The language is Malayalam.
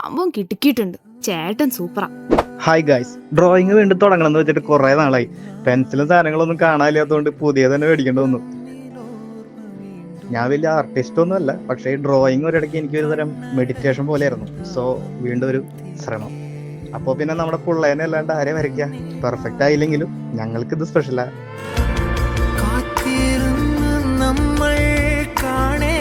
സംഭവം കിട്ടിക്കിട്ടുണ്ട്. ചേട്ടൻ സൂപ്പറാ. ഹായ് ഗായ്സ്, ഡ്രോയിങ് വീണ്ടും തുടങ്ങണം എന്ന് വെച്ചിട്ട് കുറെ നാളായി. പെൻസിലും സാധനങ്ങളൊന്നും കാണാനില്ലാത്തതുകൊണ്ട് പുതിയ തന്നെ മേടിക്കേണ്ടി വന്നു. ഞാൻ വലിയ ആർട്ടിസ്റ്റ് ഒന്നും അല്ല, പക്ഷേ ഡ്രോയിങ് ഒരിടയ്ക്ക് എനിക്ക് ഒരു തരം മെഡിറ്റേഷൻ പോലെയായിരുന്നു. സോ വീണ്ടും ഒരു ശ്രമം. അപ്പോൾ പിന്നെ നമ്മുടെ പിള്ളേനെ അല്ലാണ്ട് ആരെ വരയ്ക്കുക? പെർഫെക്റ്റ് ആയില്ലെങ്കിലും ഞങ്ങൾക്ക് ഇത് സ്പെഷ്യലാ. നമ്മൾ കാണേ